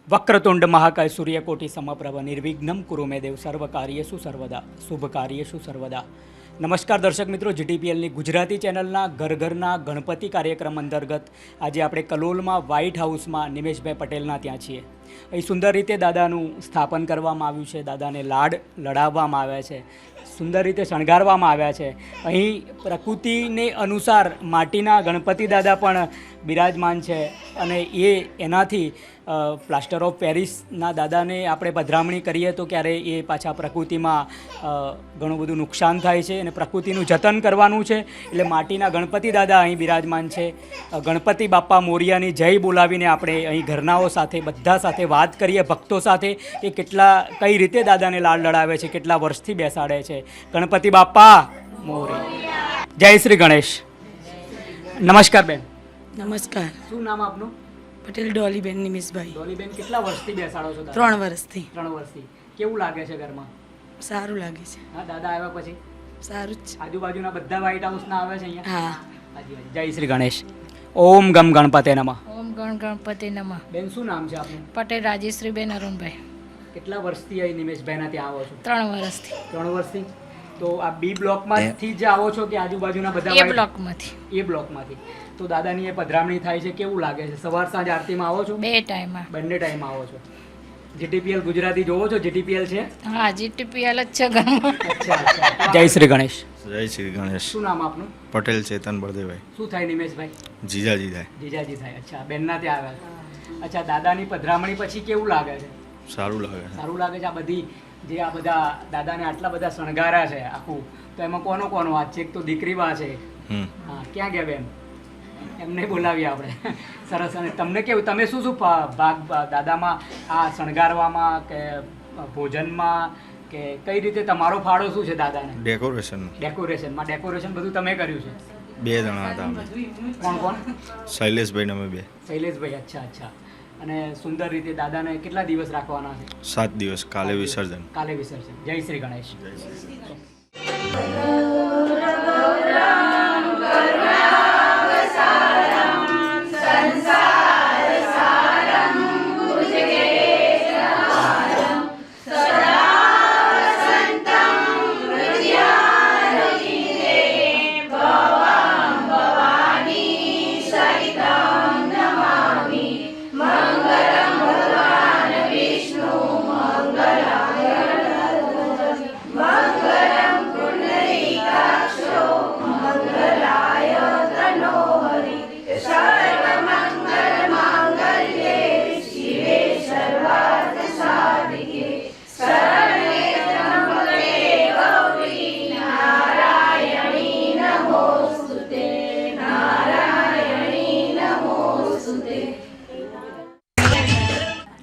વક્રતુંડ મહાકાય સૂર્યકોટી સમપ્રભ નિર્વિઘ્નમ કુરુ મે દેવ સર્વકાર્યેષુ સર્વદા શુભ કાર્યેષુ સર્વદા. નમસ્કાર દર્શક મિત્રો, જીટીપીએલની ગુજરાતી ચેનલના ઘર ઘરના ગણપતિ કાર્યક્રમ અંતર્ગત આજે આપણે કલોલમાં વ્હાઇટ હાઉસમાં નિમેશભાઈ પટેલના ત્યાં છીએ. અહીં સુંદર રીતે દાદાનું સ્થાપન કરવામાં આવ્યું છે, દાદાને લાડ લડાવવામાં આવ્યા છે, સુંદર રીતે શણગારવામાં આવ્યા છે. અહીં પ્રકૃતિને અનુસાર માટીના ગણપતિ દાદા પણ બિરાજમાન છે અને એનાથી પ્લાસ્ટર ઓફ પેરિસના દાદાને આપણે પધરામણી કરીએ તો ક્યારેય એ પાછા પ્રકૃતિમાં ઘણું બધું નુકસાન થાય છે અને પ્રકૃતિનું જતન કરવાનું છે. એટલે માટીના ગણપતિ દાદા અહીં બિરાજમાન છે. ગણપતિ બાપ્પા મોરિયાની જય બોલાવીને આપણે અહીં ઘરનાઓ સાથે બધા સાથે વાત કરીએ, ભક્તો સાથે, કે કઈ રીતે દાદાને લાડ લડાવે છે, કેટલા વર્ષથી બેસાડે છે. ગણપતિ બાપ્પા મોરિયા. જય શ્રી ગણેશ. નમસ્કાર બેન. નમસ્કાર. શું નામ આપનું? પટેલ ડોલીબેન નિમેશભાઈ. ડોલીબેન, કેટલા વર્ષથી બેસાડો છો? 3 વર્ષથી. 3 વર્ષથી. કેવું લાગે છે ઘરમાં? સારું લાગે છે. હા, દાદા આવ્યા પછી સારું જ છે. આજુબાજુના બધા વ્હાઇટ હાઉસના આવે છે અહીંયા? હા. હાજી હાજી. જય શ્રી ગણેશ. ઓમ ગમ ગણપતે નમઃ. ઓમ ગણપતિ નમઃ. બેન, શું નામ છે આપનું? પટેલ રાજેશ્રીબેન અરુણભાઈ. કેટલા વર્ષથી અહીં નિમેશભાઈના ત્યાં આવો છો? 3 વર્ષથી. 3 વર્ષથી. તો આ બી બ્લોકમાંથી જ આવો છો કે આજુબાજુના બધા એ બ્લોકમાંથી. એ બ્લોકમાંથી. તો દાદાની એ પધરામણી થાય છે, કેવું લાગે છે? સવાર સાંજ આરતીમાં આવો છો? 2 ટાઈમમાં. બંને ટાઈમ આવો છો? જીટીપીએલ ગુજરાતી જોવો છો? જીટીપીએલ છે? હા, જીટીપીએલ જ છે ઘરમાં. અચ્છા અચ્છા. જય શ્રી ગણેશ. જય શ્રી ગણેશ. શું નામ આપનું? પટેલ ચેતન બળદેવભાઈ. શું થાય નિમેશભાઈ? જીજાજી થાય. જીજાજી થાય. અચ્છા, બેનના ત્યાં આવ્યા. અચ્છા, દાદાની પધરામણી પછી કેવું લાગે છે? સારું લાગે છે. સારું લાગે છે. આ બધા દાદાને આટલા બધા શણગાર્યા છે આખું, તો એમાં કોનો હાથ છે? એક તો દીકરી બા છે. હા, ક્યાં ગયા બેન? એમને બોલાવીએ આપણે. સરસ. અને તમને કેવું, તમે શું ભાગ દાદામાં આ શણગારવામાં કે ભોજનમાં કે કઈ રીતે તમારો ફાળો શું છે દાદાને? ડેકોરેશન બધું તમે કર્યું છે? 2 જણા હતા અમે. કોણ? શૈલેષભાઈ ને અમે 2. શૈલેષભાઈ. અચ્છા. અને સુંદર રીતે દાદાને કેટલા દિવસ રાખવાના છે? 7 દિવસ. કાલે વિસર્જન. જય શ્રી ગણેશ.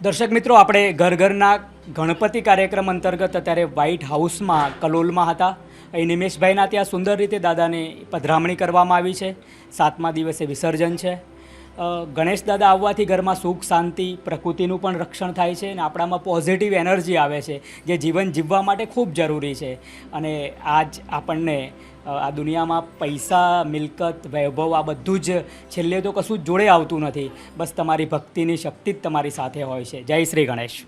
દર્શક મિત્રો, આપણે ઘર ઘરના ગણપતિ કાર્યક્રમ અંતર્ગત અત્યારે વ્હાઇટ હાઉસમાં કલોલમાં હતા. અહીં નિમેશભાઈના ત્યાં સુંદર રીતે દાદાને પધરામણી કરવામાં આવી છે. 7મા દિવસે વિસર્જન છે. ગણેશ દાદા આવવાથી ઘરમાં સુખ શાંતિ, પ્રકૃતિનું પણ રક્ષણ થાય છે અને આપણામાં પોઝિટિવ એનર્જી આવે છે, જે જીવન જીવવા માટે ખૂબ જરૂરી છે. અને આજ આપણને આ દુનિયામાં પૈસા, મિલકત, વૈભવ આ બધું જ છેલ્લે તો કશું જ જોડે આવતું નથી. બસ તમારી ભક્તિની શક્તિ જ તમારી સાથે હોય છે. જય શ્રી ગણેશ.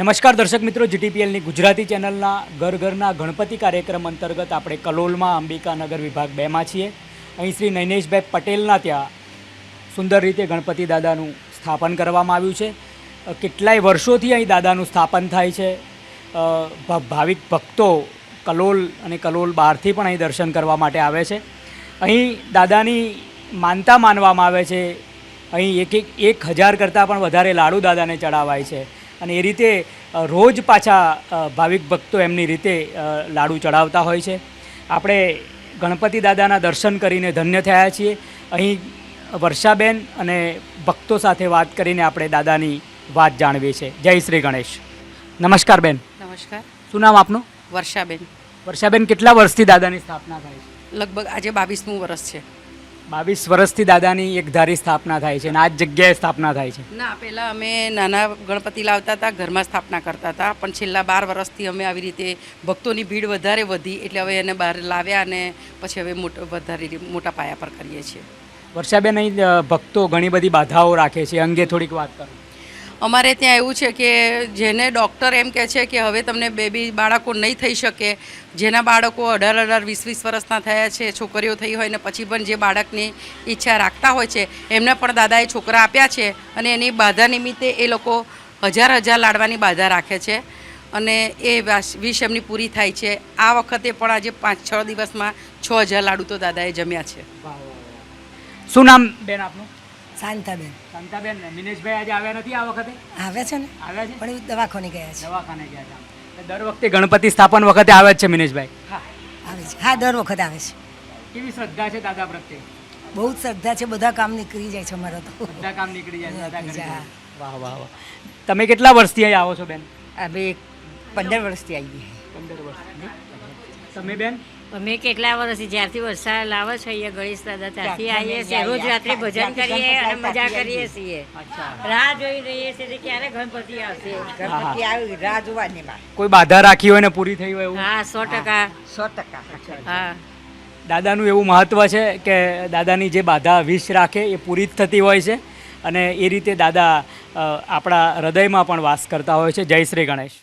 નમસ્કાર દર્શક મિત્રો, જીટીપીએલની ગુજરાતી ચેનલના ઘર ઘરના ગણપતિ કાર્યક્રમ અંતર્ગત આપણે કલોલમાં અંબિકાનગર વિભાગ 2માં છીએ. અહીં શ્રી નૈનેશભાઈ પટેલના ત્યાં સુંદર રીતે ગણપતિ દાદાનું સ્થાપન કરવામાં આવ્યું છે. કેટલાય વર્ષોથી અહીં દાદાનું સ્થાપન થાય છે. ભાવિક ભક્તો કલોલ અને કલોલ બહારથી પણ અહીં દર્શન કરવા માટે આવે છે. અહીં દાદાની માનતા માનવામાં આવે છે. અહીં 1000 કરતાં પણ વધારે લાડુ દાદાને ચડાવાય છે અને એ રીતે રોજ પાછા ભાવિક ભક્તો એમની રીતે લાડુ ચડાવતા હોય છે. આપણે ગણપતિ દાદાના દર્શન કરીને ધન્ય થયા છીએ. અહીં વર્ષાબેન અને ભક્તો સાથે વાત કરીને આપણે દાદાની વાત જાણવી છે. જય શ્રી ગણેશ. નમસ્કાર બેન. નમસ્કાર. શું નામ આપનું? વર્ષાબેન. વર્ષાબેન, કેટલા વર્ષથી દાદાની સ્થાપના થાય છે? લગભગ આજે 22મું વર્ષ છે. 22 વર્ષથી દાદાની એક ધારી સ્થાપના થાય છે અને આ જ જગ્યાએ સ્થાપના થાય છે. ના, પહેલાં અમે નાના ગણપતિ લાવતા હતા, ઘરમાં સ્થાપના કરતા હતા, પણ છેલ્લા 12 વર્ષથી અમે આવી રીતે ભક્તોની ભીડ વધારે વધી એટલે હવે એને બહાર લાવ્યા અને પછી હવે વધારે મોટા પાયા પર કરીએ છીએ. વર્ષાબેન, અહીં ભક્તો ઘણી બધી બાધાઓ રાખે છે, અંગે થોડીક વાત કરો. અમારે ત્યાં એવું છે કે જેને ડૉક્ટર એમ કહે છે કે હવે તમને બેબી બાળકો નહીં થઈ શકે, જેના બાળકો 18, 20 વર્ષના થયા છે, છોકરીઓ થઈ હોય ને પછી પણ જે બાળકની ઈચ્છા રાખતા હોય છે એમને પણ દાદાએ છોકરા આપ્યા છે અને એની બાધા નિમિત્તે એ લોકો 1000 લાડવાની બાધા રાખે છે અને એ વિશ એમની પૂરી થાય છે. આ વખતે પણ આજે 5-6 દિવસમાં 6000 લાડુ તો દાદાએ જમ્યા છે. શું નામ બેન આપનું? શાંતાબેન. શાંતાબેન, મિનેશભાઈ આજે આવ્યા નથી આ વખતે? આવે છે ને, આવ્યા છે, પણ એ દવાખાને ગયા છે. દવાખાને ગયા છે. દર વખતે ગણપતિ સ્થાપન વખતે આવે જ છે મિનેશભાઈ? હા, આવે છે. હા, દર વખત આવે છે. કેવી શ્રદ્ધા છે દાદા પ્રત્યે? બહુ જ શ્રદ્ધા છે. બધા કામ નીકળી જાય છે અમારા તો. બધા કામ નીકળી જાય દાદા કરી હા. દે. વાહ વાહ વાહ. તમે કેટલા વર્ષથી અહીં આવો છો બેન? અમે 15 વર્ષથી આવીએ. 15 વર્ષ. તમે બેન? અમે કેટલા વર્ષથી જ્યારથી વરસાદ લાવે છે અહીંયા ગણેશ દાદા ત્યાંથી આવીએ છીએ. રોજ રાત્રે ભજન કરીએ અને મજા કરીએ છીએ. રાહ જોઈ રહીએ છીએ કે ક્યારે ગણપતિ આવશે. ગણપતિ આવી રાહ જોવાની માં. કોઈ બાધા રાખી હોય ને પૂરી થઈ હોય એવું? હા, 100%. 100%. હા, દાદાનું એવું મહત્ત્વ છે કે દાદાની જે બાધા વિશ રાખે એ પૂરી જ થતી હોય છે અને એ રીતે દાદા આપણા હૃદયમાં પણ વાસ કરતા હોય છે. જય શ્રી ગણેશ.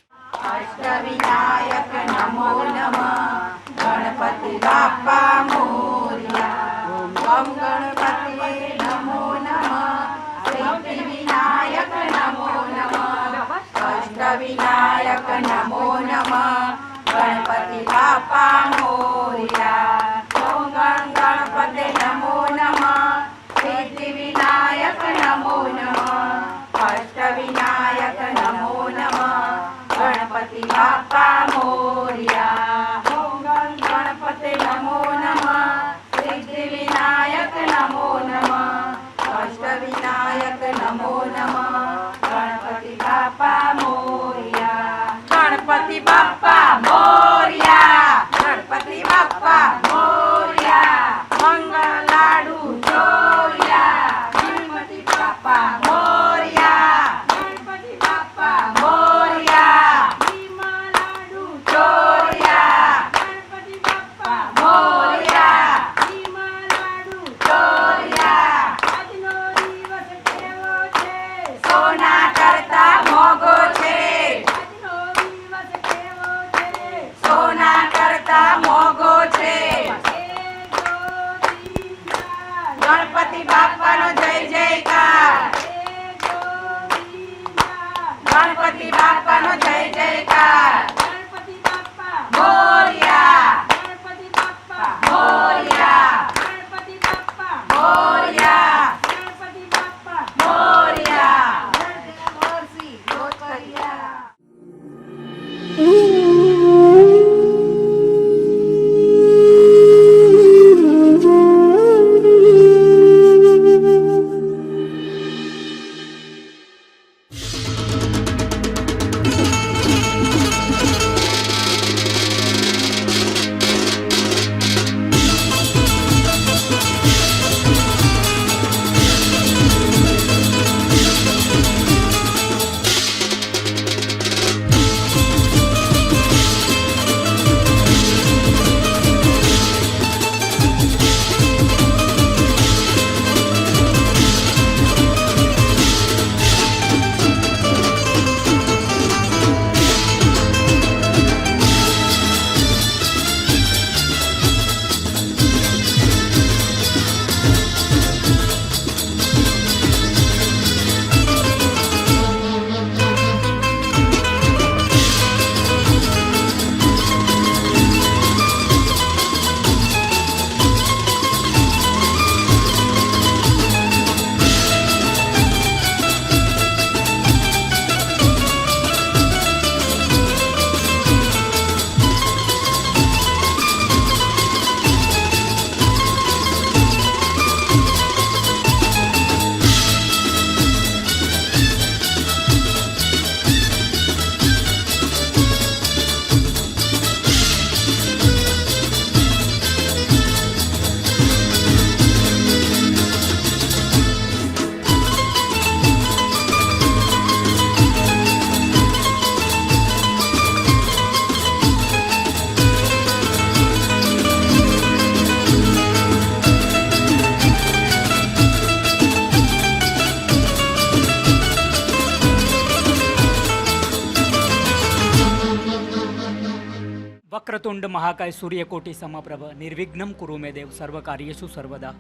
વક્રતુંડ મહાકાય સૂર્યકોટી સમપ્રભ નિર્વિઘ્નમ કુરુ મે દેવ સર્વ કાર્યેષુ સર્વદા.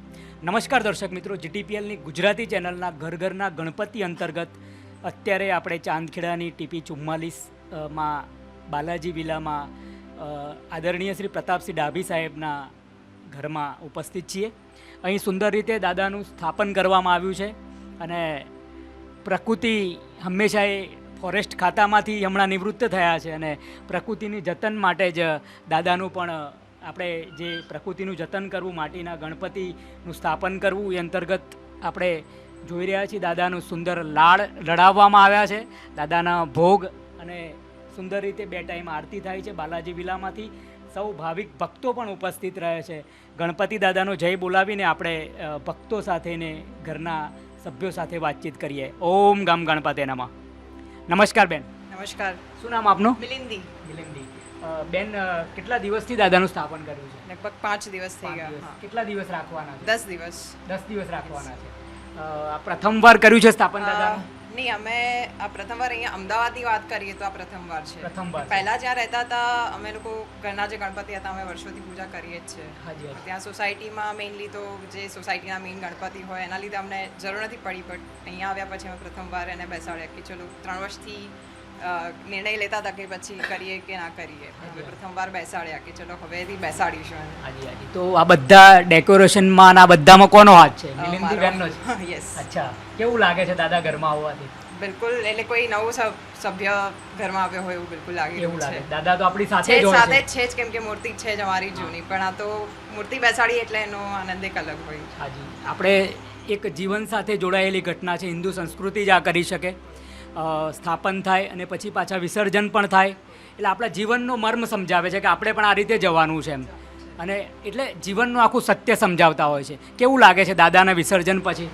નમસ્કાર દર્શક મિત્રો, જીટીપીએલની ગુજરાતી ચેનલના ઘર ઘરના ગણપતિ અંતર્ગત અત્યારે આપણે ચાંદખેડાની ટીપી 44 માં બાલાજી વિલામાં આદરણીય શ્રી પ્રતાપસિંહ ડાભી સાહેબના ઘરમાં ઉપસ્થિત છીએ. અહીં સુંદર રીતે દાદાનું સ્થાપન કરવામાં આવ્યું છે અને પ્રકૃતિ હંમેશા એ ફોરેસ્ટ ખાતામાંથી હમણાં નિવૃત્ત થયા છે અને પ્રકૃતિની જતન માટે જ દાદાનું પણ આપણે જે પ્રકૃતિનું જતન કરવું, માટીના ગણપતિનું સ્થાપન કરવું એ અંતર્ગત આપણે જોઈ રહ્યા છીએ. દાદાનું સુંદર લાડ લડાવવામાં આવ્યા છે, દાદાના ભોગ અને સુંદર રીતે 2 ટાઈમ આરતી થાય છે. બાલાજી વિલામાંથી સૌ ભાવિક ભક્તો પણ ઉપસ્થિત રહે છે. ગણપતિ દાદાનો જય બોલાવીને આપણે ભક્તો સાથે ને ઘરના સભ્યો સાથે વાતચીત કરીએ. ઓમ ગમ ગણપતે નમઃ. નમસ્કાર બેન. નમસ્કાર. શું નામ આપનું? મિલિંદી. મિલિંદી. બેન કેટલા દિવસથી દાદાનું સ્થાપન કર્યું છે? લગભગ 5 દિવસ થઈ ગયા. હા. કેટલા દિવસ રાખવાના છે? 10 દિવસ. 10 દિવસ રાખવાના છે. આ પ્રથમવાર કર્યું છે સ્થાપન દાદાનું? નહીં, અમે આ પ્રથમવાર અહીંયા અમદાવાદની વાત કરીએ તો આ પ્રથમવાર છે. પ્રથમવાર. પહેલા જ્યાં રહેતા હતા અમે લોકો ઘરના જે ગણપતિ હતા અમે વર્ષોથી પૂજા કરીએ જ છે. હાજી હાજી. ત્યાં સોસાયટીમાં મેઇનલી તો જે સોસાયટીના મેઇન ગણપતિ હોય એના લીધે અમને જરૂર નથી પડી, બટ અહીંયા આવ્યા પછી અમે પ્રથમવાર એને બેસાડ્યા કે ચલો 3 વર્ષથી નિર્ણય લેતા હતા કે પછી કરીએ કે ના કરીએ. હવે પ્રથમવાર બેસાડ્યા કે ચલો હવેથી બેસાડીશું એને. હાજી હાજી. તો આ બધા ડેકોરેશનમાં આ બધામાં કોનો હાથ છે? મિલિંદી બેનનો છે. યસ. અચ્છા, કેવું લાગે છે દાદા ઘરમાં આવવાથી? બિલકુલ, એટલે કોઈ નવો સભ્ય ઘરમાં આવ્યો હોય એવું બિલકુલ લાગે એવું લાગે. છે. દાદા તો આપણી સાથે છે જ હોય સાથે છે. જ છે જ, કેમ કે મૂર્તિ છે જ અમારી જૂની, પણ આ તો મૂર્તિ બેસાડી એટલે એનો આનંદ એક અલગ હોય. હાજી. આપણે એક જીવન સાથે જોડાયેલી ઘટના છે. હિન્દુ સંસ્કૃતિ જ આ કરી શકે. સ્થાપન થાય અને પછી પાછા વિસર્જન પણ થાય, એટલે આપણા જીવનનો મર્મ સમજાવે છે કે આપણે પણ આ રીતે જવાનું છે એમ, અને એટલે જીવનનું આખું સત્ય સમજાવતા હોય છે. કેવું લાગે છે દાદાના વિસર્જન પછી?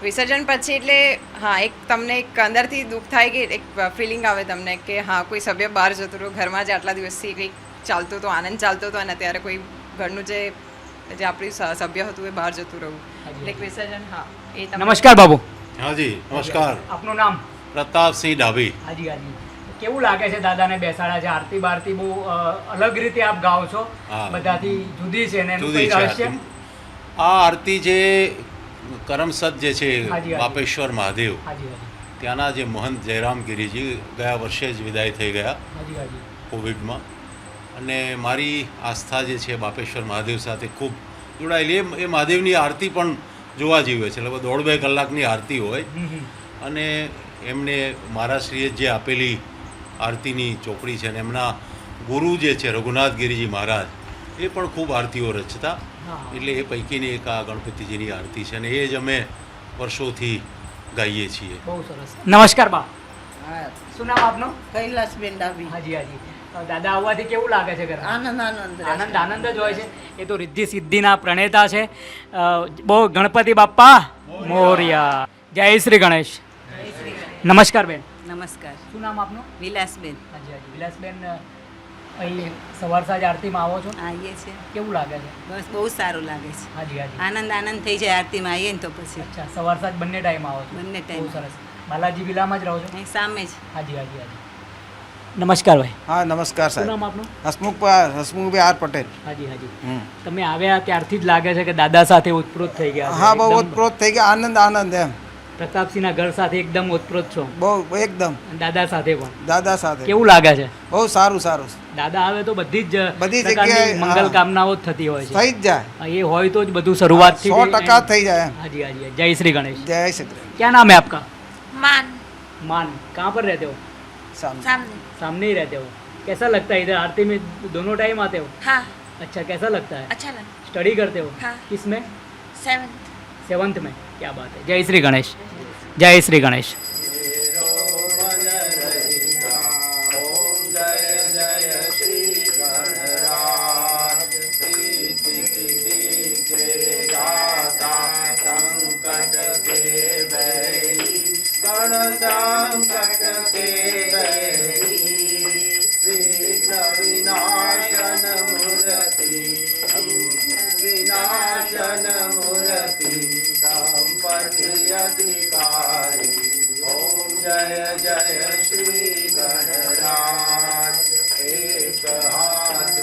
વિસર્જન પછી એટલે હા, એક તમને એક અંદરથી દુઃખ થાય કે એક ફિલિંગ આવે તમને કે હા, કોઈ સભ્ય બહાર જતું રહ્યું, ઘરમાં જે આટલા દિવસથી કંઈક ચાલતું હતું, આનંદ ચાલતો હતો, અને અત્યારે કોઈ ઘરનું જે આપણું સભ્ય હતું એ બહાર જતું રહ્યું, એટલે એક વિસર્જન. હા, એ નમસ્કાર બાબુ. હાજી નમસ્કાર. આપનું નામ? પ્રતાપસિંહ ડાભી. હાજી હાજી. કેવું લાગે છે દાદાને બેસાડ્યા છે? આરતી બારતી બહુ અલગ રીતે આપ ગાઓ છો, હા. બધાથી જુદી છે ને એનું જુદી કોઈ છે રહસ્ય? આ આરતી જે કરમસદ જે છે હાજી. બાપેશ્વર મહાદેવ, હાજી હાજી. ત્યાંના જે મહંત જયરામ ગિરીજી ગયા વર્ષે જ વિદાય થઈ ગયા હાજી હાજી. કોવિડમાં, અને મારી આસ્થા જે છે બાપેશ્વર મહાદેવ સાથે ખૂબ જોડાયેલી. એ મહાદેવની આરતી પણ જોવા જેવી છે. લગભગ 1.5-2 કલાકની આરતી હોય, અને એમને મહારાજશ્રીએ જે આપેલી આરતીની ચોપડી છે, અને એમના ગુરુ જે છે રઘુનાથ ગિરીજી મહારાજ, એ પણ ખૂબ આરતીઓ રચતા. એટલે એ પૈકીની એક આ ગણપતિજીની આરતી છે, અને એ જ અમે વર્ષોથી ગાઈએ છીએ. બહુ સરસ. નમસ્કાર બા. શું નામ આપનું? કૈલાસબેન ડાભી. હાજી હાજી. દાદા આવવાથી કેવું લાગે છે ઘરમાં? આનંદ આનંદ જ હોય છે. એ તો રિદ્ધિ સિદ્ધિના પ્રણેતા છે. બહુ ગણપતિ બાપ્પા મોર્યા. જય શ્રી ગણેશ. નમસ્કાર બેન. નમસ્કાર. શું નામ આપનું? વિલાસબેન. હાજી હાજી. વિલાસબેન, અહીં સવાર સાંજ આરતીમાં આવો છો, આવીએ છીએ. કેવું લાગે છે? બસ બહુ સારું લાગે છે. હાજી હાજી. આનંદ થઈ જાય આરતીમાં આવીએ ને તો પછી. અચ્છા, સવાર સાંજ બંને ટાઈમ આવો છો? બંને ટાઈમ. બહુ સરસ. બાલાજી વિલામાં જ રહો છો? અહીં સામે જ. હાજી હાજી હાજી. નમસ્કાર ભાઈ. હા નમસ્કાર શું સાહેબ. નામ આપનું? હસમુખભાઈ આર પટેલ. હાજી હાજી. તમે આવ્યા ત્યારથી જ લાગે છે કે દાદા સાથે ઓતપ્રોત થઈ ગયા છો. હા બહુ એકદમ ઓતપ્રોત થઈ ગયા. આનંદ એમ. પ્રતાપસિંહના ઘર સાથે એકદમ ઓતપ્રોત છો. બહુ એકદમ અને દાદા સાથે પણ દાદા સાથે. કેવું લાગે છે? બહુ સારું. દાદા આવે તો બધી જ બધી પ્રકારની જગ્યાએ, મંગલ હા. કામનાઓ જ થતી હોય છે. થઈ જ જાય. એ હોય તો જ બધું શરૂઆતથી 100% થઈ જાય એમ. હાજી હાજી. જય શ્રી ગणेश. જય શ્રી કૃષ્ણ. क्या नाम है आपका? માન मान. कहाँ पर रहते हो? સામે. સામને. सामने ही रहते हो. कैसा लगता है इधर आरती में दोनों टाइम आते हो? હા, अच्छा, कैसा लगता है? અચ્છા લાગે. स्टडी करते हो? हाँ. किस में? 7th. 7th में. क्या बात है. जय श्री गणेश. जय श्री गणेश. ઓમ જય શ્રી ગણરાજ. એક હાથ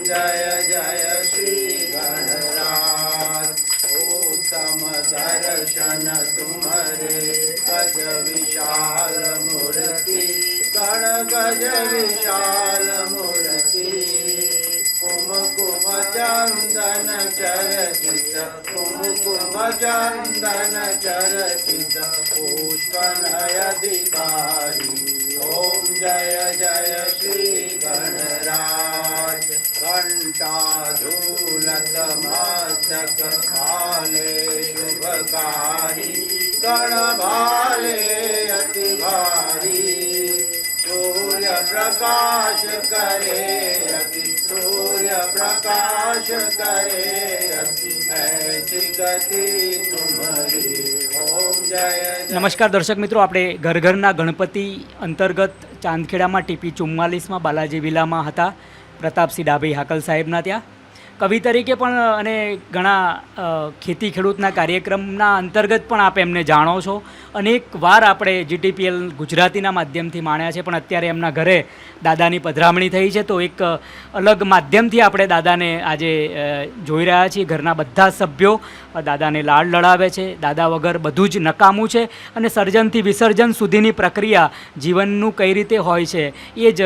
जय जय श्री गणराज उत्तम दर्शन तुम्हारे गज विशाल मूर्ति गण गज विशाल मूर्ति कुमकुम चंदन चरचित कुमकुम चंदन चरचित पुष्पनयधिकारी ओम जय जय श्री गणराज घंटा झूलत मस्तक भाले शुभकारी गण भाले अति भारी सूर्य प्रकाश करे अति सूर्य प्रकाश करे अति ऐसी गति तुम्हारी ओम जय નમસ્કાર દર્શક મિત્રો, આપણે ઘર ઘરના ગણપતિ અંતર્ગત ચાંદખેડામાં ટીપી 44માં બાલાજી વિલામાં હતા પ્રતાપસિંહ ડાભી હાકલ સાહેબના ત્યાં કવિ તરીકે પણ અને ઘણા ખેતી ખેડૂતના કાર્યક્રમના અંતર્ગત પણ આપ એમને જાણો છો. અનેક વાર આપણે જીટીપીએલ ગુજરાતીના માધ્યમથી માણ્યા છે, પણ અત્યારે એમના ઘરે દાદાની પધરામણી થઈ છે, તો એક અલગ માધ્યમથી આપણે દાદાને આજે જોઈ રહ્યા છીએ. ઘરના બધા સભ્યો દાદાને લાડ લડાવે છે. દાદા વગર બધું જ નકામું છે અને સર્જનથી વિસર્જન સુધીની પ્રક્રિયા જીવનનું કઈ રીતે હોય છે એ જ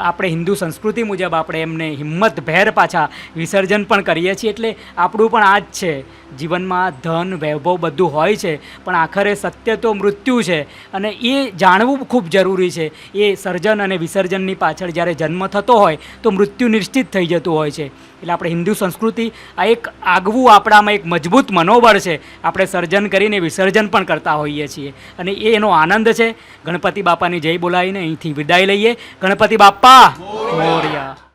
આપણે હિન્દુ સંસ્કૃતિ મુજબ આપણે એમને હિંમતભેર પાછા વિસર્જન પણ કરીએ છીએ. એટલે આપણું પણ આ જ છે, જીવનમાં ધન વૈભવ બધું હોય છે, પણ આખરે સત્ય તો મૃત્યુ છે અને એ જાણવું ખૂબ જરૂરી છે. એ સર્જન અને વિસર્જનની પાછળ જ્યારે જન્મ થતો હોય તો મૃત્યુ નિશ્ચિત થઈ જતું હોય છે. એટલે આપણે હિન્દુ સંસ્કૃતિ આ એક આગવું આપણામાં એક મજબૂત મનોબળ છે. આપણે સર્જન કરીને વિસર્જન પણ કરતા હોઈએ છીએ અને એનો આનંદ છે. ગણપતિ બાપાની જય બોલાવીને અહીંથી વિદાય લઈએ. ગણપતિ બાપા મોરયા.